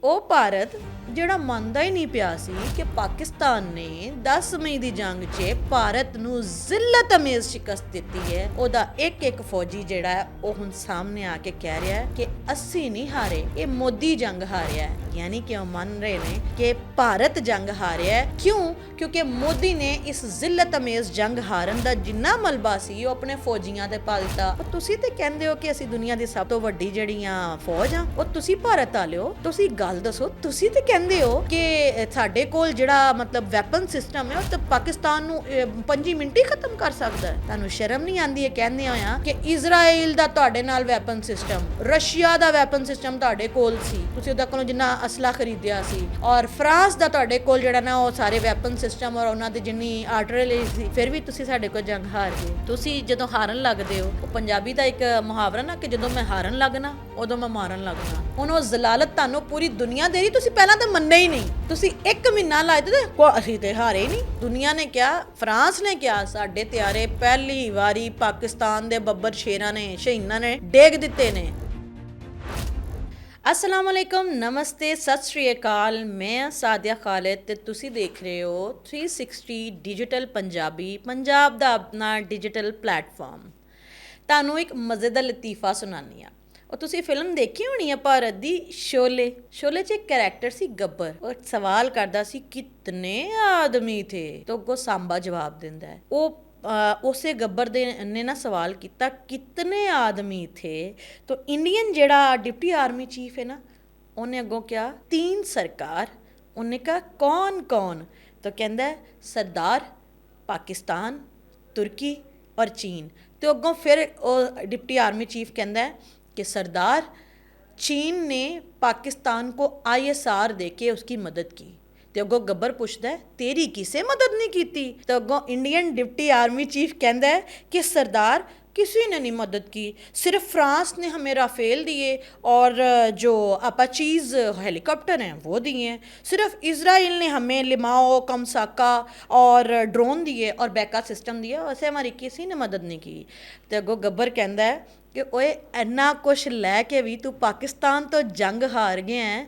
ਉਹ ਭਾਰਤ ਜਿਹੜਾ ਮੰਨਦਾ ਹੀ ਨਹੀਂ ਪਿਆ ਸੀ ਕਿ ਪਾਕਿਸਤਾਨ ਨੇ 10 ਮਈ ਦੀ ਜੰਗ 'ਚ ਭਾਰਤ ਨੂੰ ਜ਼ਿਲਤ ਅਮੇਜ਼ ਸ਼ਿਕਸਤ ਦਿੱਤੀ ਹੈ। ਉਹਦਾ ਇੱਕ ਇੱਕ ਫੌਜੀ ਜਿਹੜਾ ਹੈ ਉਹ ਹੁਣ ਸਾਹਮਣੇ ਆ ਕੇ ਕਹਿ ਰਿਹਾ ਹੈ ਕਿ ਅਸੀਂ ਨਹੀਂ ਹਾਰੇ, ਇਹ ਮੋਦੀ ਜੰਗ ਹਾਰਿਆ ਹੈ। ਯਾਨੀ ਕਿ ਉਹ ਮੰਨ ਰਹੇ ਨੇ ਕਿ ਭਾਰਤ ਜੰਗ ਹਾਰਿਆ ਹੈ। ਕਿਉਂ? ਕਿਉਂਕਿ ਮੋਦੀ ਨੇ ਇਸ ਜ਼ਿਲਤ ਅਮੇਜ਼ ਜੰਗ ਹਾਰਨ ਦਾ ਜਿੰਨਾ ਮਲਬਾ ਸੀ ਉਹ ਆਪਣੇ ਫੌਜੀਆਂ ਤੇ ਪਾ ਦਿੱਤਾ। ਤੁਸੀਂ ਤੇ ਕਹਿੰਦੇ ਹੋ ਕਿ ਅਸੀਂ ਦੁਨੀਆ ਦੀ ਸਭ ਤੋਂ ਵੱਡੀ ਜਿਹੜੀਆਂ ਫੌਜ ਆ, ਉਹ ਤੁਸੀਂ ਭਾਰਤ ਵਾਲਿਓ। ਤੁਸੀਂ ਗੱਲ ਦੱਸੋ, ਤੁਸੀਂ ਤੇ ਕਹਿੰਦੇ ਹੋ ਕਿ ਸਾਡੇ ਕੋਲ ਜਿਹੜਾ ਮਤਲਬ ਵੈਪਨ ਸਿਸਟਮ ਹੈ ਉਹ ਤਾਂ ਪਾਕਿਸਤਾਨ ਨੂੰ 5 ਮਿੰਟ ਹੀ ਖਤਮ ਕਰ ਸਕਦਾ ਹੈ। ਤੁਹਾਨੂੰ ਸ਼ਰਮ ਨਹੀਂ ਆਉਂਦੀ ਇਹ ਕਹਿੰਦੇ ਹੋਇਆ ਕਿ ਇਜ਼ਰਾਈਲ ਦਾ ਤੁਹਾਡੇ ਨਾਲ ਵੈਪਨ ਸਿਸਟਮ, ਰਸ਼ੀਆ ਦਾ ਵੈਪਨ ਸਿਸਟਮ ਤੁਹਾਡੇ ਕੋਲ ਸੀ, ਤੁਸੀਂ ਉਹਦਾ ਕੋਲੋਂ ਜਿੰਨਾ ਅਸਲਾ ਖਰੀਦਿਆ ਸੀ, ਔਰ ਫਰਾਂਸ ਦਾ ਤੁਹਾਡੇ ਕੋਲ ਜਿਹੜਾ ਨਾ ਉਹ ਸਾਰੇ ਵੈਪਨ ਸਿਸਟਮ ਔਰ ਉਹਨਾਂ ਦੀ ਜਿੰਨੀ ਆਰਟਲਰੀ ਸੀ, ਫਿਰ ਵੀ ਤੁਸੀਂ ਸਾਡੇ ਕੋਲ ਜੰਗ ਹਾਰ ਗਏ। ਤੁਸੀਂ ਜਦੋਂ ਹਾਰਨ ਲੱਗਦੇ ਹੋ, ਉਹ ਪੰਜਾਬੀ ਦਾ ਇੱਕ ਮੁਹਾਵਰਾ ਨਾ ਕਿ ਜਦੋਂ ਮੈਂ ਹਾਰਨ ਲੱਗਣਾ ਉਦੋਂ ਮੈਂ ਮਾਰਨ ਲੱਗਣਾ। ਹੁਣ ਉਹ ਜ਼ਲਾਲਤ ਤੁਹਾਨੂੰ ਪੂਰੀ ਦੁਨੀਆ ਦੇ ਰਹੀ, ਤੁਸੀਂ ਪਹਿਲਾਂ ਤਾਂ ਮੰਨੇ ਹੀ ਨਹੀਂ। ਤੁਸੀਂ 1 ਮਹੀਨਾ ਲਾਏ ਤੇ ਅਸੀਂ ਤੇ ਹਾਰੇ ਨਹੀਂ। ਦੁਨੀਆ ਨੇ ਕਿਹਾ, ਫਰਾਂਸ ਨੇ ਕਿਹਾ, ਸਾਡੇ ਤਿਆਰੇ ਪਹਿਲੀ ਵਾਰੀ ਪਾਕਿਸਤਾਨ ਦੇ ਬੱਬਰ ਸ਼ੇਰਾਂ ਨੇ, ਸ਼ਹੀਨਾਂ ਨੇ ਡੇਗ ਦਿੱਤੇ ਨੇ। अस्सलाम वालेकुम, नमस्ते, सत श्री अकाल। मैं सादिया खालिद ਤੇ ਤੁਸੀਂ ਦੇਖ ਰਹੇ ਹੋ 360 ਡਿਜੀਟਲ ਪੰਜਾਬੀ, ਪੰਜਾਬ ਦਾ ਆਪਣਾ ਡਿਜੀਟਲ ਪਲੇਟਫਾਰਮ। ਤੁਹਾਨੂੰ ਇੱਕ ਮਜ਼ੇਦਾਰ ਲਤੀਫਾ ਸੁਣਾਉਂਦੀ ਹਾਂ। ਉਹ ਤੁਸੀਂ ਫਿਲਮ ਦੇਖੀ ਹੋਣੀ ਹੈ ਭਾਰਤ ਦੀ, ਸ਼ੋਲੇ। ਸ਼ੋਲੇ 'ਚ ਇੱਕ ਕੈਰੈਕਟਰ ਸੀ ਗੱਬਰ। ਉਹ ਸਵਾਲ ਕਰਦਾ ਸੀ ਕਿਤਨੇ ਆਦਮੀ ਥੇ, ਤਾਂ ਅੱਗੋਂ ਸਾਂਬਾ ਜਵਾਬ ਦਿੰਦਾ ਹੈ। ਉਹ ਉਸੇ ਗੱਬਰ ਦੇ ਨੇ ਨਾ ਸਵਾਲ ਕੀਤਾ ਕਿਤਨੇ ਆਦਮੀ ਥੇ, ਤਾਂ ਇੰਡੀਅਨ ਜਿਹੜਾ ਡਿਪਟੀ ਆਰਮੀ ਚੀਫ ਹੈ ਨਾ, ਉਹਨੇ ਅੱਗੋਂ ਕਿਹਾ 3 ਸਰਕਾਰ। ਉਹਨੇ ਕਹਾ ਕੌਣ ਕੌਣ? ਤਾਂ ਕਹਿੰਦਾ ਸਰਦਾਰ, ਪਾਕਿਸਤਾਨ, ਤੁਰਕੀ ਔਰ ਚੀਨ। ਤੇ ਅੱਗੋਂ ਫਿਰ ਉਹ ਡਿਪਟੀ ਆर्मी चीफ कहता है कि सरदार, चीन ने पाकिस्तान को ISR दे के उसकी मदद की। तो अगों गब्बर पूछता है तेरी किसे मदद नहीं की? तो अगों इंडियन डिप्टी आर्मी चीफ कहता है कि सरदार, किसी ने नहीं मदद की, सिर्फ फ्रांस ने हमें राफेल दिए और जो अपाचीज हेलीकॉप्टर हैं वो दिए हैं। सिर्फ इजराइल ने हमें लिमाओ, कमसाका और ड्रोन दिए और बैकअप सिस्टम दिया, वैसे हमारी किसी ने मदद नहीं की। तो अगों गब्बर कहता है कि ओए इन्ना कुछ लैके भी तू पाकिस्तान तो जंग हार गया है,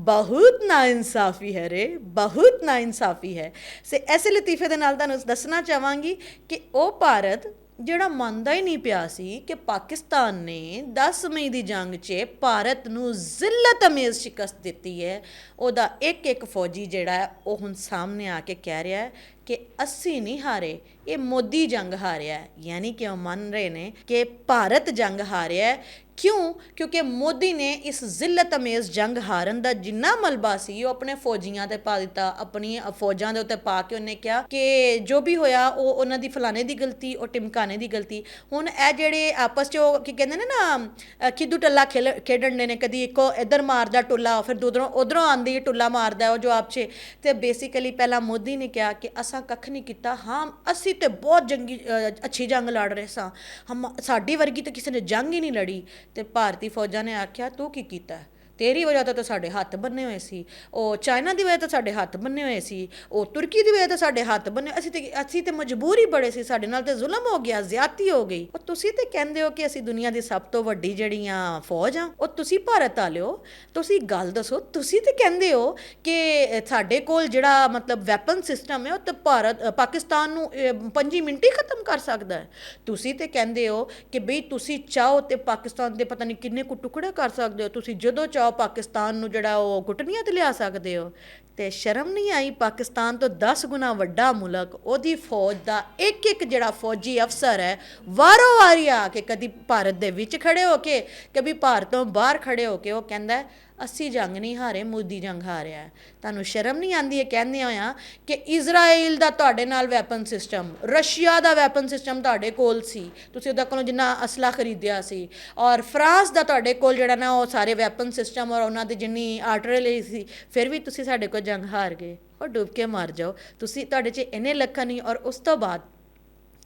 बहुत नाइंसाफ़ी है रे, बहुत नाइंसाफ़ी है। से ऐसे लतीफे ਦੇ ਨਾਲ ਤੁਹਾਨੂੰ ਦੱਸਣਾ ਚਾਹਾਂਗੀ ਕਿ ਉਹ ਭਾਰਤ ਜਿਹੜਾ ਮੰਨਦਾ ਹੀ ਨਹੀਂ ਪਿਆ ਸੀ ਕਿ ਪਾਕਿਸਤਾਨ ਨੇ 10 ਮਈ ਦੀ ਜੰਗ 'ਚ ਭਾਰਤ ਨੂੰ ਜ਼ਿਲਤ ਅਮੇਜ਼ ਸ਼ਿਕਸਤ ਦਿੱਤੀ ਹੈ। ਉਹਦਾ ਇੱਕ ਇੱਕ ਫੌਜੀ ਜਿਹੜਾ ਹੈ ਉਹ ਹੁਣ ਸਾਹਮਣੇ ਆ ਕੇ ਕਹਿ ਰਿਹਾ ਹੈ ਕਿ ਅਸੀਂ ਨਹੀਂ ਹਾਰੇ, ਇਹ ਮੋਦੀ ਜੰਗ ਹਾਰਿਆ ਹੈ। ਯਾਨੀ ਕਿ ਉਹ ਮੰਨ ਰਹੇ ਨੇ ਕਿ ਭਾਰਤ ਜੰਗ ਹਾਰਿਆ ਹੈ। ਕਿਉਂ? ਕਿਉਂਕਿ ਮੋਦੀ ਨੇ ਇਸ ਜ਼ਿਲਤ ਅਮੇਜ਼ ਜੰਗ ਹਾਰਨ ਦਾ ਜਿੰਨਾ ਮਲਬਾ ਸੀ ਉਹ ਆਪਣੇ ਫੌਜੀਆਂ ਤੇ ਪਾ ਦਿੱਤਾ, ਆਪਣੀਆਂ ਫੌਜਾਂ ਦੇ ਉੱਤੇ ਪਾ ਕੇ ਉਹਨੇ ਕਿਹਾ ਕਿ ਜੋ ਵੀ ਹੋਇਆ ਉਹ ਉਹਨਾਂ ਦੀ ਫਲਾਣੇ ਦੀ ਗਲਤੀ, ਉਹ ਟਿਮਕਾਣੇ ਦੀ ਗਲਤੀ। ਹੁਣ ਇਹ ਜਿਹੜੇ ਆਪਸ 'ਚ ਉਹ ਕੀ ਕਹਿੰਦੇ ਨੇ ਨਾ, ਖਿੱਦੂ ਟੱਲਾ ਖੇਡਣ ਦੇ ਨੇ, ਕਦੀ ਇੱਕੋ ਇੱਧਰ ਮਾਰਦਾ ਟੁੱਲਾ, ਫਿਰ ਉਧਰੋਂ ਆਂਦੀ ਟੁੱਲਾ ਮਾਰਦਾ ਉਹ ਜਵਾਬ 'ਚ। ਤੇ ਬੇਸਿਕਲੀ ਪਹਿਲਾਂ ਮੋਦੀ ਨੇ ਕਿਹਾ ਕਿ ਅਸਾਂ ਕੱਖ ਨਹੀਂ ਕੀਤਾ, ਹਾਂ ਅਸੀਂ ਤੇ ਬਹੁਤ ਅੱਛੀ ਜੰਗ ਲੜ ਰਹੇ ਸਾਂ, ਸਾਡੀ ਵਰਗੀ ਤਾਂ ਕਿਸੇ ਨੇ ਜੰਗ ਹੀ ਨਹੀਂ ਲੜੀ। ਤੇ ਭਾਰਤੀ ਫੌਜਾਂ ਨੇ ਆਖਿਆ ਤੂੰ ਕੀ ਕੀਤਾ? ਤੇਰੀ ਵਜ੍ਹਾ ਤੋਂ ਤਾਂ ਸਾਡੇ ਹੱਥ ਬੰਨੇ ਹੋਏ ਸੀ, ਉਹ ਚਾਈਨਾ ਦੀ ਵਜ੍ਹਾ ਤੋਂ ਸਾਡੇ ਹੱਥ ਬੰਨੇ ਹੋਏ ਸੀ, ਉਹ ਤੁਰਕੀ ਦੀ ਵਜ੍ਹਾ ਤੋਂ ਸਾਡੇ ਹੱਥ ਬੰਨੇ, ਅਸੀਂ ਤੇ ਮਜਬੂਰ ਹੀ ਬੜੇ ਸੀ, ਸਾਡੇ ਨਾਲ ਤੇ ਜ਼ੁਲਮ ਹੋ ਗਿਆ, ਜ਼ਿਆਦਤੀ ਹੋ ਗਈ। ਉਹ ਤੁਸੀਂ ਤੇ ਕਹਿੰਦੇ ਹੋ ਕਿ ਅਸੀਂ ਦੁਨੀਆ ਦੀ ਸਭ ਤੋਂ ਵੱਡੀ ਜਿਹੜੀਆਂ ਫੌਜ ਆ, ਉਹ ਤੁਸੀਂ ਭਾਰਤ ਵਾਲਿਓ। ਤੁਸੀਂ ਗੱਲ ਦੱਸੋ, ਤੁਸੀਂ ਤੇ ਕਹਿੰਦੇ ਹੋ ਕਿ ਸਾਡੇ ਕੋਲ ਜਿਹੜਾ ਮਤਲਬ ਵੈਪਨ ਸਿਸਟਮ ਹੈ ਉਹ ਤਾਂ ਪਾਕਿਸਤਾਨ ਨੂੰ 5 ਮਿੰਟ ਹੀ ਖਤਮ ਕਰ ਸਕਦਾ ਹੈ। ਤੁਸੀਂ ਤੇ ਕਹਿੰਦੇ ਹੋ ਕਿ ਬਈ ਤੁਸੀਂ ਚਾਹੋ ਤੇ ਪਾਕਿਸਤਾਨ ਦੇ ਪਤਾ ਨਹੀਂ ਕਿੰਨੇ ਕੁ ਟੁਕੜੇ ਕਰ ਸਕਦੇ ਹੋ, ਤੁਸੀਂ ਜਦੋਂ ਚਾਹੋ ਪਾਕਿਸਤਾਨ ਨੂੰ ਜਿਹੜਾ ਉਹ ਗੁੱਟਨੀਆਂ ਤੇ ਲਿਆ ਸਕਦੇ ਹੋ। ਤੇ ਸ਼ਰਮ ਨਹੀਂ ਆਈ? ਪਾਕਿਸਤਾਨ ਤੋਂ 10 ਗੁਣਾ ਵੱਡਾ ਮੁਲਕ, ਉਹਦੀ ਫੌਜ ਦਾ ਇੱਕ ਇੱਕ ਜਿਹੜਾ ਫੌਜੀ ਅਫਸਰ ਹੈ ਵਾਰੋ ਵਾਰੀ ਆ ਕੇ ਕਦੀ ਭਾਰਤ ਦੇ ਵਿੱਚ ਖੜੇ ਹੋ ਕੇ, ਕਦੀ ਭਾਰਤ ਤੋਂ ਬਾਹਰ ਖੜੇ ਹੋ ਕੇ ਉਹ ਕਹਿੰਦਾ ਅਸੀਂ ਜੰਗ ਨਹੀਂ ਹਾਰੇ, ਮੋਦੀ ਜੰਗ ਹਾਰਿਆ ਹੈ। ਤੁਹਾਨੂੰ ਸ਼ਰਮ ਨਹੀਂ ਆਉਂਦੀ ਇਹ ਕਹਿੰਦੇ ਹੋਇਆ ਕਿ ਇਜ਼ਰਾਈਲ ਦਾ ਤੁਹਾਡੇ ਨਾਲ ਵੈਪਨ ਸਿਸਟਮ, ਰਸ਼ੀਆ ਦਾ ਵੈਪਨ ਸਿਸਟਮ ਤੁਹਾਡੇ ਕੋਲ ਸੀ, ਤੁਸੀਂ ਉਹਦਾ ਕੋਲੋਂ ਜਿੰਨਾ ਅਸਲਾ ਖਰੀਦਿਆ ਸੀ, ਔਰ ਫਰਾਂਸ ਦਾ ਤੁਹਾਡੇ ਕੋਲ ਜਿਹੜਾ ਨਾ ਉਹ ਸਾਰੇ ਵੈਪਨ ਸਿਸਟਮ ਔਰ ਉਹਨਾਂ ਦੀ ਜਿੰਨੀ ਆਰਟਲਰੀ ਸੀ, ਫਿਰ ਵੀ ਤੁਸੀਂ ਸਾਡੇ ਕੋਲ ਜੰਗ ਹਾਰ ਗਏ। ਔਰ ਡੁੱਬ ਕੇ ਮਰ ਜਾਓ। ਤੁਸੀਂ, ਤੁਹਾਡੇ 'ਚ ਇੰਨੇ ਲੱਖਾਂ ਨਹੀਂ। ਔਰ ਉਸ ਤੋਂ ਬਾਅਦ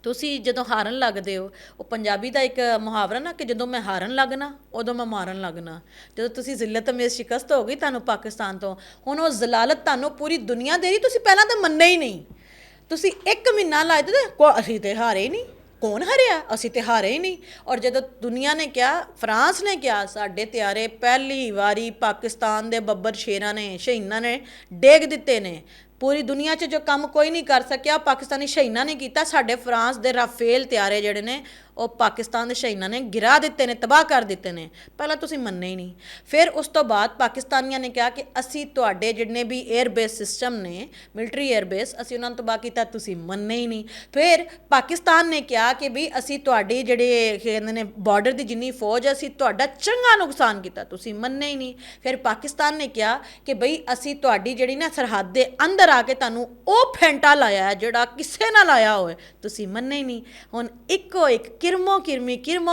ਤੁਸੀਂ ਜਦੋਂ ਹਾਰਨ ਲੱਗਦੇ ਹੋ, ਉਹ ਪੰਜਾਬੀ ਦਾ ਇੱਕ ਮੁਹਾਵਰਾ ਨਾ ਕਿ ਜਦੋਂ ਮੈਂ ਹਾਰਨ ਲੱਗਣਾ ਉਦੋਂ ਮੈਂ ਮਾਰਨ ਲੱਗਣਾ। ਜਦੋਂ ਤੁਸੀਂ ਜ਼ਿਲਤ ਅਮੇਜ਼ ਸ਼ਿਕਸਤ ਹੋ ਗਈ ਤੁਹਾਨੂੰ ਪਾਕਿਸਤਾਨ ਤੋਂ, ਹੁਣ ਉਹ ਜ਼ਲਾਲਤ ਤੁਹਾਨੂੰ ਪੂਰੀ ਦੁਨੀਆ ਦੇ ਰਹੀ, ਤੁਸੀਂ ਪਹਿਲਾਂ ਤਾਂ ਮੰਨੇ ਹੀ ਨਹੀਂ। ਤੁਸੀਂ 1 ਮਹੀਨਾ ਲਾਏ ਤੇ ਅਸੀਂ ਤੇ ਹਾਰੇ ਹੀ ਨਹੀਂ। ਕੌਣ ਹਾਰਿਆ? ਅਸੀਂ ਤੇ ਹਾਰੇ ਹੀ ਨਹੀਂ। ਔਰ ਜਦੋਂ ਦੁਨੀਆ ਨੇ ਕਿਹਾ, ਫਰਾਂਸ ਨੇ ਕਿਹਾ, ਸਾਡੇ ਤਿਆਰੇ ਪਹਿਲੀ ਵਾਰੀ ਪਾਕਿਸਤਾਨ ਦੇ ਬੱਬਰ ਸ਼ੇਰਾਂ ਨੇ, ਸ਼ਹੀਨਾਂ ਨੇ ਡੇਗ ਦਿੱਤੇ ਨੇ। ਪੂਰੀ ਦੁਨੀਆ 'ਚ ਜੋ ਕੰਮ ਕੋਈ ਨਹੀਂ ਕਰ ਸਕਿਆ ਪਾਕਿਸਤਾਨੀ ਸ਼ਹੀਨਾਂ ਨੇ ਕੀਤਾ। ਸਾਡੇ ਫਰਾਂਸ ਦੇ ਰਾਫੇਲ ਤਿਆਰੇ ਜਿਹੜੇ ਨੇ ਉਹ ਪਾਕਿਸਤਾਨ ਦੇ ਸ਼ਹੀਨਾਂ ਨੇ ਗਿਰਾ ਦਿੱਤੇ ਨੇ, ਤਬਾਹ ਕਰ ਦਿੱਤੇ ਨੇ। ਪਹਿਲਾਂ ਤੁਸੀਂ ਮੰਨੇ ਹੀ ਨਹੀਂ। ਫਿਰ ਉਸ ਤੋਂ ਬਾਅਦ ਪਾਕਿਸਤਾਨੀਆਂ ਨੇ ਕਿਹਾ ਕਿ ਅਸੀਂ ਤੁਹਾਡੇ ਜਿੰਨੇ ਵੀ 에ਅਰ ਬੇਸ ਸਿਸਟਮ ਨੇ, ਮਿਲਟਰੀ 에ਅਰ ਬੇਸ, ਅਸੀਂ ਉਹਨਾਂ ਨੂੰ ਤਬਾਹ ਕੀਤਾ, ਤੁਸੀਂ ਮੰਨੇ ਹੀ ਨਹੀਂ। ਫਿਰ ਪਾਕਿਸਤਾਨ ਨੇ ਕਿਹਾ ਕਿ ਵੀ ਅਸੀਂ ਤੁਹਾਡੀ ਜਿਹੜੇ ਕਹਿੰਦੇ ਨੇ ਬਾਰਡਰ ਦੀ ਜਿੰਨੀ ਫੌਜ, ਅਸੀਂ ਤੁਹਾਡਾ ਚੰਗਾ ਨੁਕਸਾਨ ਕੀਤਾ, ਤੁਸੀਂ ਮੰਨੇ ਹੀ ਨਹੀਂ। ਫਿਰ ਪਾਕਿਸਤਾਨ ਨੇ ਕਿਹਾ ਕਿ ਬਈ ਅਸੀਂ ਤੁਹਾਡੀ ਜਿਹੜੀ ਨਾ ਸਰਹੱਦ ਦੇ ਅੰਦਰ ਆ ਕੇ ਤੁਹਾਨੂੰ ਉਹ ਫੈਂਟਾ ਲਾਇਆ ਜਿਹੜਾ ਕਿਸੇ ਨਾਲ ਆਇਆ ਹੋਵੇ, ਤੁਸੀਂ ਮੰਨੇ ਹੀ ਨਹੀਂ। ਹੁਣ ਇੱਕੋ ਇੱਕ ਕਿਰਮੋ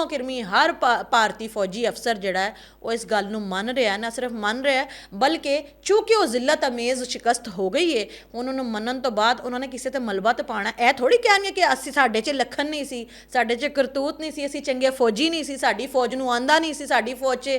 ਕਿਰਮੀ ਹਰ ਭਾਰਤੀ ਫੌਜੀ ਅਫਸਰ ਜਿਹੜਾ ਹੈ ਉਹ ਇਸ ਗੱਲ ਨੂੰ ਮੰਨ ਰਿਹਾ, ਨਾ ਸਿਰਫ ਮੰਨ ਰਿਹਾ ਬਲਕਿ ਚੂੰਕਿ ਉਹ ਜ਼ਿਲਤ ਅਮੇਜ਼ ਸ਼ਿਕਸਤ ਹੋ ਗਈ ਹੈ, ਹੁਣ ਉਹਨੂੰ ਮੰਨਣ ਤੋਂ ਬਾਅਦ ਉਹਨਾਂ ਨੇ ਕਿਸੇ ਤੇ ਮਲਬਾ ਤਾਂ ਪਾਉਣਾ। ਇਹ ਥੋੜੀ ਕਹਿਣਗੇ ਕਿ ਅਸੀਂ ਸਾਡੇ 'ਚ ਲੱਖਣ ਨਹੀਂ ਸੀ, ਸਾਡੇ 'ਚ ਕਰਤੂਤ ਨਹੀਂ ਸੀ, ਅਸੀਂ ਚੰਗੇ ਫੌਜੀ ਨਹੀਂ ਸੀ, ਸਾਡੀ ਫੌਜ ਨੂੰ ਆਂਦਾ ਨਹੀਂ ਸੀ, ਸਾਡੀ ਫੌਜ 'ਚ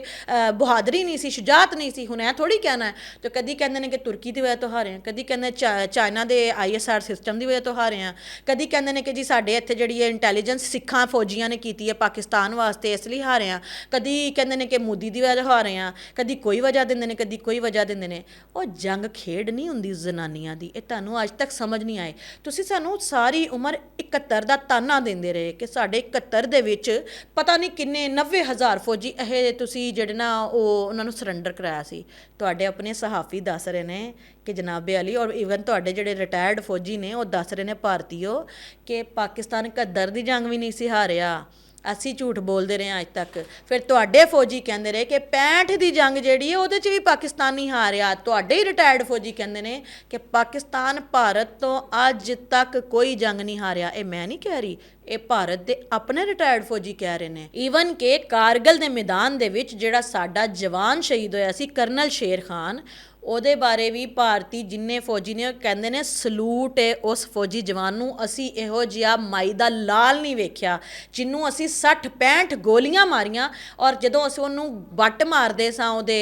ਬਹਾਦਰੀ ਨਹੀਂ ਸੀ, ਸ਼ੁਜਾਤ ਨਹੀਂ ਸੀ। ਹੁਣ ਇਹ ਥੋੜੀ ਕਹਿਣਾ ਹੈ। ਤੇ ਕਦੀ ਕਹਿੰਦੇ ਨੇ ਕਿ ਤੁਰਕੀ ਦੀ ਵਜ੍ਹਾ ਤੋਂ ਹਾਰੇ ਹਾਂ, ਕਦੀ ਕਹਿੰਦੇ ਚਾਈਨਾ ਦੇ ISR ਸਿਸਟਮ ਦੀ ਵਜ੍ਹਾ ਤੋਂ ਹਾਰੇ ਹਾਂ, ਕਦੀ ਕਹਿੰਦੇ ਨੇ ਕਿ ਜੀ ਸਾਡੇ ਇੱਥੇ ਜਿਹੜੀ ਹੈ ਇੰਟੈਲੀਜੈਂਸ ਸਿੱਖਾਂ ਫੌਜੀਆਂ ਨੇ ਕੀਤੀ ਹੈ ਪਾਕਿਸਤਾਨ ਵਾਸਤੇ ਇਸ ਲਈ ਹਾਰੇ ਹਾਂ, ਕਦੀ ਕਹਿੰਦੇ ਨੇ ਕਿ ਮੋਦੀ ਦੀ ਵਜ੍ਹਾ ਹਾਰੇ ਹਾਂ, ਕਦੀ ਕੋਈ ਵਜ੍ਹਾ ਦਿੰਦੇ ਨੇ, ਕਦੀ ਕੋਈ ਵਜ੍ਹਾ ਦਿੰਦੇ ਨੇ। ਉਹ ਜੰਗ ਖੇਡ ਨਹੀਂ ਹੁੰਦੀ ਜ਼ਨਾਨੀਆਂ ਦੀ, ਇਹ ਤੁਹਾਨੂੰ ਅੱਜ ਤੱਕ ਸਮਝ ਨਹੀਂ ਆਏ। ਤੁਸੀਂ ਸਾਨੂੰ ਸਾਰੀ ਉਮਰ 71 ਦਾ ਤਾਨਾ ਦਿੰਦੇ ਰਹੇ ਕਿ ਸਾਡੇ 71 ਦੇ ਵਿੱਚ ਪਤਾ ਨਹੀਂ ਕਿੰਨੇ 90,000 ਫੌਜੀ ਇਹ ਤੁਸੀਂ ਜਿਹੜੇ ਨਾ ਉਹ ਉਹਨਾਂ ਨੂੰ ਸਰੈਂਡਰ ਕਰਾਇਆ ਸੀ। ਤੁਹਾਡੇ ਆਪਣੇ ਸਹਾਫੀ ਦੱਸ ਰਹੇ ਨੇ ਕਿ ਜਨਾਬੇ ਅਲੀ ਔਰ ਈਵਨ ਤੁਹਾਡੇ ਜਿਹੜੇ ਰਿਟਾਇਰਡ ਫੌਜੀ ਨੇ ਉਹ ਦੱਸ ਰਹੇ ਨੇ ਭਾਰਤੀਓ ਕਿ ਪਾਕਿਸਤਾਨ 71 ਦੀ ਜੰਗ ਵੀ ਨਹੀਂ ਸੀ ਹਾਰਿਆ। ਅਸੀਂ ਝੂਠ ਬੋਲਦੇ ਰਹੇ ਹਾਂ ਅੱਜ ਤੱਕ। ਫਿਰ ਤੁਹਾਡੇ ਫੌਜੀ ਕਹਿੰਦੇ ਰਹੇ ਕਿ 65 ਦੀ ਜੰਗ ਜਿਹੜੀ ਹੈ ਉਹਦੇ 'ਚ ਵੀ ਪਾਕਿਸਤਾਨੀ ਹਾਰਿਆ। ਤੁਹਾਡੇ ਹੀ ਰਿਟਾਇਰਡ ਫੌਜੀ ਕਹਿੰਦੇ ਨੇ ਕਿ ਪਾਕਿਸਤਾਨ ਭਾਰਤ ਤੋਂ ਅੱਜ ਤੱਕ ਕੋਈ ਜੰਗ ਨਹੀਂ ਹਾਰਿਆ। ਇਹ ਮੈਂ ਨਹੀਂ ਕਹਿ ਰਹੀ, ਇਹ ਭਾਰਤ ਦੇ ਆਪਣੇ ਰਿਟਾਇਰਡ ਫੌਜੀ ਕਹਿ ਰਹੇ ਨੇ। ਈਵਨ ਕਿ ਕਾਰਗਿਲ ਦੇ ਮੈਦਾਨ ਦੇ ਵਿੱਚ ਜਿਹੜਾ ਸਾਡਾ ਜਵਾਨ ਸ਼ਹੀਦ ਹੋਇਆ ਸੀ ਕਰਨਲ ਸ਼ੇਰ ਖਾਨ, ਉਹਦੇ ਬਾਰੇ ਵੀ ਭਾਰਤੀ ਜਿੰਨੇ ਫੌਜੀ ਨੇ ਉਹ ਕਹਿੰਦੇ ਨੇ ਸਲੂਟ ਹੈ ਉਸ ਫੌਜੀ ਜਵਾਨ ਨੂੰ। ਅਸੀਂ ਇਹੋ ਜਿਹਾ ਮਾਈ ਦਾ ਲਾਲ ਨਹੀਂ ਵੇਖਿਆ ਜਿਹਨੂੰ ਅਸੀਂ 60-65 ਗੋਲੀਆਂ ਮਾਰੀਆਂ ਔਰ ਜਦੋਂ ਅਸੀਂ ਉਹਨੂੰ ਬੱਟ ਮਾਰਦੇ ਸਾਂ ਉਹਦੇ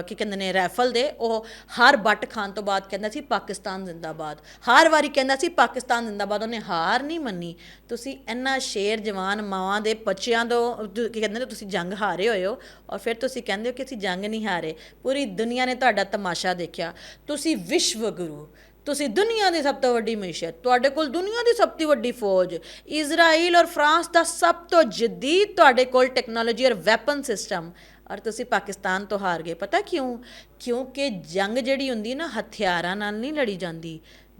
ਕੀ ਕਹਿੰਦੇ ਨੇ ਰਾਈਫਲ ਦੇ, ਉਹ ਹਰ ਬੱਟ ਖਾਣ ਤੋਂ ਬਾਅਦ ਕਹਿੰਦਾ ਸੀ ਪਾਕਿਸਤਾਨ ਜ਼ਿੰਦਾਬਾਦ, ਹਰ ਵਾਰੀ ਕਹਿੰਦਾ ਸੀ ਪਾਕਿਸਤਾਨ ਜ਼ਿੰਦਾਬਾਦ। ਉਹਨੇ ਹਾਰ ਨਹੀਂ ਮੰਨੀ। ਤੁਸੀਂ ਇੰਨਾ ਸ਼ੇਰ ਜਵਾਨ ਮਾਵਾਂ ਦੇ ਬੱਚਿਆਂ ਤੋਂ ਕੀ ਕਹਿੰਦੇ ਨੇ ਤੁਸੀਂ ਜੰਗ ਹਾਰੇ ਹੋਏ ਹੋ ਔਰ ਫਿਰ ਤੁਸੀਂ ਕਹਿੰਦੇ ਹੋ ਕਿ ਅਸੀਂ ਜੰਗ ਨਹੀਂ ਹਾਰੇ। ਪੂਰੀ ਦੁਨੀਆ ਨੇ ਤੁਹਾਡਾ ਤਮਾਸ਼ਾ ਦੇਖਿਆ। ਤੁਸੀਂ ਵਿਸ਼ਵ ਗੁਰੂ, ਤੁਸੀਂ ਦੁਨੀਆ ਦੀ ਸਭ ਤੋਂ ਵੱਡੀ ਮਈਸ਼ਤ, ਤੁਹਾਡੇ ਕੋਲ ਦੁਨੀਆ ਦੀ ਸਭ ਤੋਂ ਵੱਡੀ ਫੌਜ, ਇਜ਼ਰਾਈਲ ਔਰ ਫਰਾਂਸ ਦਾ ਸਭ ਤੋਂ ਜਦੀਦ ਤੁਹਾਡੇ ਕੋਲ ਟੈਕਨੋਲੋਜੀ ਔਰ ਵੈਪਨ ਸਿਸਟਮ, ਔਰ ਤੁਸੀਂ ਪਾਕਿਸਤਾਨ ਤੋਂ ਹਾਰ ਗਏ। ਪਤਾ ਕਿਉਂ? ਕਿਉਂਕਿ ਜੰਗ ਜਿਹੜੀ ਹੁੰਦੀ ਨਾ ਹਥਿਆਰਾਂ ਨਾਲ ਨਹੀਂ ਲੜੀ ਜਾਂਦੀ,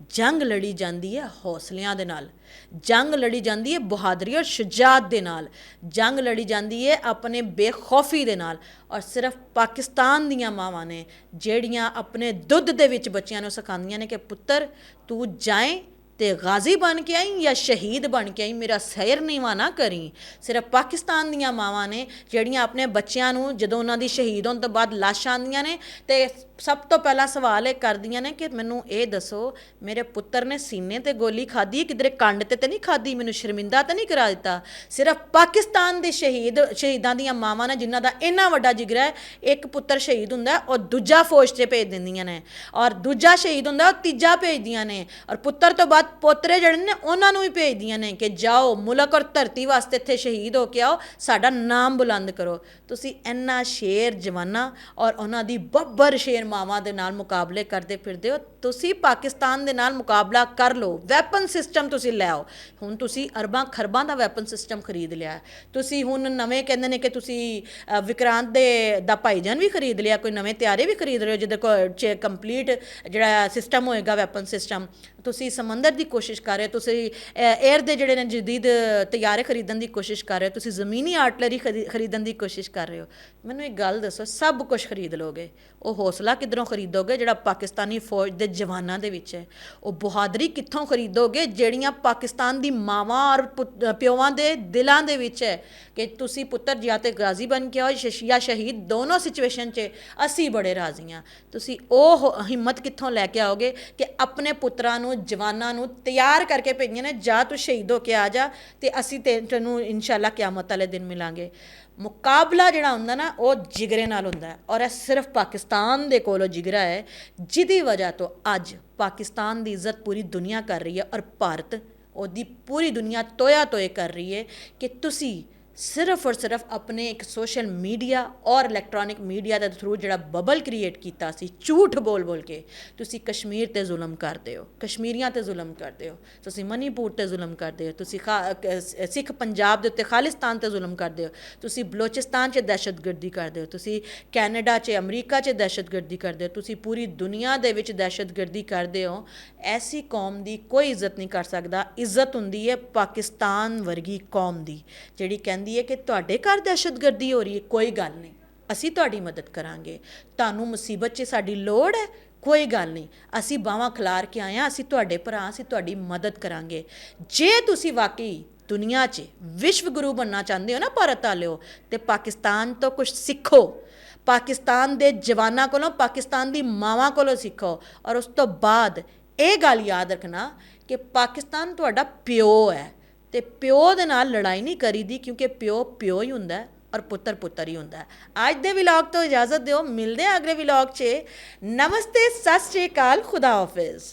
ਜੰਗ ਲੜੀ ਜਾਂਦੀ ਹੈ ਹੌਸਲਿਆਂ ਦੇ ਨਾਲ, ਜੰਗ ਲੜੀ ਜਾਂਦੀ ਹੈ ਬਹਾਦਰੀ ਔਰ ਸ਼ੁਜਾਤ ਦੇ ਨਾਲ, ਜੰਗ ਲੜੀ ਜਾਂਦੀ ਹੈ ਆਪਣੇ ਬੇਖੌਫੀ ਦੇ ਨਾਲ। ਔਰ ਸਿਰਫ ਪਾਕਿਸਤਾਨ ਦੀਆਂ ਮਾਵਾਂ ਨੇ ਜਿਹੜੀਆਂ ਆਪਣੇ ਦੁੱਧ ਦੇ ਵਿੱਚ ਬੱਚਿਆਂ ਨੂੰ ਸਿਖਾਉਂਦੀਆਂ ਨੇ ਕਿ ਪੁੱਤਰ ਤੂੰ ਜਾਏ ਤੇ ਗਾਜ਼ੀ ਬਣ ਕੇ ਆਈ ਜਾਂ ਸ਼ਹੀਦ ਬਣ ਕੇ ਆਈ, ਮੇਰਾ ਸਿਰ ਨੀਵਾਂ ਨਾ ਕਰੀ। ਸਿਰਫ ਪਾਕਿਸਤਾਨ ਦੀਆਂ ਮਾਵਾਂ ਨੇ ਜਿਹੜੀਆਂ ਆਪਣੇ ਬੱਚਿਆਂ ਨੂੰ ਜਦੋਂ ਉਹਨਾਂ ਦੀ ਸ਼ਹੀਦ ਹੋਣ ਤੋਂ ਬਾਅਦ ਲਾਸ਼ਾਂ ਆਉਂਦੀਆਂ ਨੇ ਤੇ ਸਭ ਤੋਂ ਪਹਿਲਾ ਸਵਾਲ ਇਹ ਕਰਦੀਆਂ ਨੇ ਕਿ ਮੈਨੂੰ ਇਹ ਦੱਸੋ ਮੇਰੇ ਪੁੱਤਰ ਨੇ ਸੀਨੇ ਤੇ ਗੋਲੀ ਖਾਧੀ, ਕਿਧਰੇ ਕੰਡ ਤੇ ਨਹੀਂ ਖਾਧੀ, ਮੈਨੂੰ ਸ਼ਰਮਿੰਦਾ ਤਾਂ ਨਹੀਂ ਕਰਾ ਦਿੱਤਾ। ਸਿਰਫ ਪਾਕਿਸਤਾਨ ਦੇ ਸ਼ਹੀਦਾਂ ਦੀਆਂ ਮਾਵਾਂ ਨੇ ਜਿਨ੍ਹਾਂ ਦਾ ਇੰਨਾ ਵੱਡਾ ਜਿਗਰਾ ਹੈ, ਇੱਕ ਪੁੱਤਰ ਸ਼ਹੀਦ ਹੁੰਦਾ ਉਹ ਦੂਜਾ ਫੌਜ 'ਤੇ ਭੇਜ ਦਿੰਦੀਆਂ ਨੇ ਔਰ ਦੂਜਾ ਸ਼ਹੀਦ ਹੁੰਦਾ ਉਹ ਤੀਜਾ ਭੇਜਦੀਆਂ ਨੇ ਔਰ ਪੁੱਤਰ ਤੋਂ ਬਾਅਦ ਪੋਤਰੇ ਜਿਹੜੇ ਨੇ ਉਹਨਾਂ ਨੂੰ ਵੀ ਭੇਜਦੀਆਂ ਨੇ ਕਿ ਜਾਓ ਮੁਲਕ ਔਰ ਧਰਤੀ ਵਾਸਤੇ ਇੱਥੇ ਸ਼ਹੀਦ ਹੋ ਕੇ ਆਓ, ਸਾਡਾ ਨਾਮ ਬੁਲੰਦ ਕਰੋ। ਤੁਸੀਂ ਇੰਨਾ ਸ਼ੇਰ ਜਵਾਨਾਂ ਔਰ ਉਹਨਾਂ ਦੀ ਬੱਬਰ ਸ਼ੇਰ ਮਾਵਾਂ ਦੇ ਨਾਲ ਮੁਕਾਬਲੇ ਕਰਦੇ ਫਿਰਦੇ ਹੋ। ਤੁਸੀਂ ਪਾਕਿਸਤਾਨ ਦੇ ਨਾਲ ਮੁਕਾਬਲਾ ਕਰ ਲਓ, ਵੈਪਨ ਸਿਸਟਮ ਤੁਸੀਂ ਲੈ ਆਓ। ਹੁਣ ਤੁਸੀਂ ਅਰਬਾਂ ਖਰਬਾਂ ਦਾ ਵੈਪਨ ਸਿਸਟਮ ਖਰੀਦ ਲਿਆ। ਤੁਸੀਂ ਹੁਣ ਨਵੇਂ ਕਹਿੰਦੇ ਨੇ ਕਿ ਤੁਸੀਂ ਵਿਕਰਾਂਤ ਦਾ ਭਾਈਜਾਨ ਵੀ ਖਰੀਦ ਲਿਆ, ਕੋਈ ਨਵੇਂ ਤਿਆਰੇ ਵੀ ਖਰੀਦ ਰਹੇ ਹੋ ਜਿਹਦੇ ਕੋਲ ਕੰਪਲੀਟ ਜਿਹੜਾ ਸਿਸਟਮ ਹੋਏਗਾ ਵੈਪਨ ਸਿਸਟਮ। ਤੁਸੀਂ ਸਮੁੰਦਰ ਦੀ ਕੋਸ਼ਿਸ਼ ਕਰ ਰਹੇ ਹੋ, ਤੁਸੀਂ 에ਅਰ ਦੇ ਜਿਹੜੇ ਨੇ ਜਦੀਦ ਤਿਆਰੇ ਖਰੀਦਣ ਦੀ ਕੋਸ਼ਿਸ਼ ਕਰ ਰਹੇ ਹੋ, ਤੁਸੀਂ ਜ਼ਮੀਨੀ ਆਰਟਲਰੀ ਖਰੀਦਣ ਦੀ ਕੋਸ਼ਿਸ਼ ਕਰ ਰਹੇ ਹੋ। ਮੈਨੂੰ ਇੱਕ ਗੱਲ ਦੱਸੋ, ਸਭ ਕੁਝ ਖਰੀਦ ਲੋਗੇ, ਉਹ ਹੌਸਲਾ ਕਿੱਧਰੋਂ ਖਰੀਦੋਗੇ ਜਿਹੜਾ ਪਾਕਿਸਤਾਨੀ ਫੌਜ ਦੇ ਜਵਾਨਾਂ ਦੇ ਵਿੱਚ ਹੈ? ਉਹ ਬਹਾਦਰੀ ਕਿੱਥੋਂ ਖਰੀਦੋਗੇ ਜਿਹੜੀਆਂ ਪਾਕਿਸਤਾਨ ਦੀ ਮਾਵਾਂ ਔਰ ਪਿਓਾਂ ਦੇ ਦਿਲਾਂ ਦੇ ਵਿੱਚ ਹੈ ਕਿ ਤੁਸੀਂ ਪੁੱਤਰ ਜਾਂ ਤੇ ਗਾਜ਼ੀ ਬਣ ਕੇ ਆਓ ਜਾਂ ਸ਼ਹੀਦ, ਦੋਨੋਂ ਸਿਚੁਏਸ਼ਨ 'ਚ ਅਸੀਂ ਬੜੇ ਰਾਜ਼ੀ ਹਾਂ। ਤੁਸੀਂ ਉਹ ਹਿੰਮਤ ਕਿੱਥੋਂ ਲੈ ਕੇ ਆਓਗੇ ਕਿ ਆਪਣੇ ਪੁੱਤਰਾਂ ਨੂੰ ਜਵਾਨਾਂ ਨੂੰ ਤਿਆਰ ਕਰਕੇ ਭੇਜੀਆਂ ਨੇ ਜਾਂ ਤੂੰ ਸ਼ਹੀਦ ਹੋ ਕੇ ਆ ਜਾ ਤੇ ਅਸੀਂ ਤੈਨੂੰ ਇਨਸ਼ਾਅੱਲਾ ਕਿਆਮਤ ਵਾਲੇ ਦਿਨ ਮਿਲਾਂਗੇ। ਮੁਕਾਬਲਾ ਜਿਹੜਾ ਹੁੰਦਾ ਨਾ ਉਹ ਜਿਗਰੇ ਨਾਲ ਹੁੰਦਾ ਔਰ ਇਹ ਸਿਰਫ ਪਾਕਿਸਤਾਨ ਦੇ ਕੋਲੋਂ ਜਿਗਰਾ ਹੈ ਜਿਹਦੀ ਵਜ੍ਹਾ ਤੋਂ ਅੱਜ ਪਾਕਿਸਤਾਨ ਦੀ ਇੱਜ਼ਤ ਪੂਰੀ ਦੁਨੀਆ ਕਰ ਰਹੀ ਹੈ ਔਰ ਭਾਰਤ ਉਹਦੀ ਪੂਰੀ ਦੁਨੀਆ ਤੋਇਆ ਤੋਏ ਕਰ ਰਹੀ ਹੈ ਕਿ ਤੁਸੀਂ ਸਿਰਫ ਔਰ ਸਿਰਫ ਆਪਣੇ ਇੱਕ ਸੋਸ਼ਲ ਮੀਡੀਆ ਔਰ ਇਲੈਕਟ੍ਰੋਨਿਕ ਮੀਡੀਆ ਦੇ ਥਰੂ ਜਿਹੜਾ ਬਬਲ ਕ੍ਰੀਏਟ ਕੀਤਾ ਸੀ ਝੂਠ ਬੋਲ ਬੋਲ ਕੇ, ਤੁਸੀਂ ਕਸ਼ਮੀਰ 'ਤੇ ਜ਼ੁਲਮ ਕਰਦੇ ਹੋ, ਕਸ਼ਮੀਰੀਆਂ 'ਤੇ ਜ਼ੁਲਮ ਕਰਦੇ ਹੋ, ਤੁਸੀਂ ਮਨੀਪੁਰ 'ਤੇ ਜ਼ੁਲਮ ਕਰਦੇ ਹੋ, ਤੁਸੀਂ ਸਿੱਖ ਪੰਜਾਬ ਦੇ ਉੱਤੇ ਖਾਲਿਸਤਾਨ 'ਤੇ ਜ਼ੁਲਮ ਕਰਦੇ ਹੋ, ਤੁਸੀਂ ਬਲੋਚਿਸਤਾਨ 'ਚ ਦਹਿਸ਼ਤਗਰਦੀ ਕਰਦੇ ਹੋ, ਤੁਸੀਂ ਕੈਨੇਡਾ 'ਚ ਅਮਰੀਕਾ 'ਚ ਦਹਿਸ਼ਤਗਰਦੀ ਕਰਦੇ ਹੋ, ਤੁਸੀਂ ਪੂਰੀ ਦੁਨੀਆ ਦੇ ਵਿੱਚ ਦਹਿਸ਼ਤਗਰਦੀ ਕਰਦੇ ਹੋ। ਐਸੀ ਕੌਮ ਦੀ ਕੋਈ ਇੱਜ਼ਤ ਨਹੀਂ ਕਰ ਸਕਦਾ। ਇੱਜ਼ਤ ਹੁੰਦੀ ਹੈ ਪਾਕਿਸਤਾਨ ਵਰਗੀ ਕੌਮ ਦੀ, ਜਿਹੜੀ ਕਹਿੰਦੀ ਹੈ ਕਿ ਤੁਹਾਡੇ ਘਰ ਦਹਿਸ਼ਤਗਰਦੀ ਹੋ ਰਹੀ ਹੈ, ਕੋਈ ਗੱਲ ਨਹੀਂ, ਅਸੀਂ ਤੁਹਾਡੀ ਮਦਦ ਕਰਾਂਗੇ। ਤੁਹਾਨੂੰ ਮੁਸੀਬਤ 'ਚ ਸਾਡੀ ਲੋੜ ਹੈ, ਕੋਈ ਗੱਲ ਨਹੀਂ, ਅਸੀਂ ਬਾਹਾਂ ਖਿਲਾਰ ਕੇ ਆਏ ਹਾਂ, ਅਸੀਂ ਤੁਹਾਡੇ ਭਰਾ, ਅਸੀਂ ਤੁਹਾਡੀ ਮਦਦ ਕਰਾਂਗੇ। ਜੇ ਤੁਸੀਂ ਵਾਕਈ ਦੁਨੀਆ 'ਚ ਵਿਸ਼ਵ ਗੁਰੂ ਬਣਨਾ ਚਾਹੁੰਦੇ ਹੋ ਨਾ ਭਾਰਤ ਵਾਲਿਓ, ਤੇ ਪਾਕਿਸਤਾਨ ਤੋਂ ਕੁਝ ਸਿੱਖੋ। ਪਾਕਿਸਤਾਨ ਦੇ ਜਵਾਨਾਂ ਕੋਲੋਂ, ਪਾਕਿਸਤਾਨ ਦੀ ਮਾਵਾਂ ਕੋਲੋਂ ਸਿੱਖੋ। ਔਰ ਉਸ ਤੋਂ ਬਾਅਦ ਇਹ ਗੱਲ ਯਾਦ ਰੱਖਣਾ ਕਿ ਪਾਕਿਸਤਾਨ ਤੁਹਾਡਾ ਪਿਓ ਹੈ, ਤੇ ਪਿਓ ਦੇ ਨਾਲ ਲੜਾਈ ਨਹੀਂ ਕਰੀਦੀ, ਕਿਉਂਕਿ ਪਿਓ ਪਿਓ ਹੀ ਹੁੰਦਾ ਹੈ ਔਰ ਪੁੱਤਰ ਪੁੱਤਰ ਹੀ ਹੁੰਦਾ ਹੈ। ਅੱਜ ਦੇ ਵਲੌਗ ਤੋਂ ਇਜਾਜ਼ਤ ਦਿਓ, ਮਿਲਦੇ ਹਾਂ ਅਗਲੇ ਵਲੌਗ 'ਚ। ਨਮਸਤੇ, ਸਤਿ ਸ਼੍ਰੀ ਅਕਾਲ, ਖੁਦਾ ਹਾਫਿਜ਼।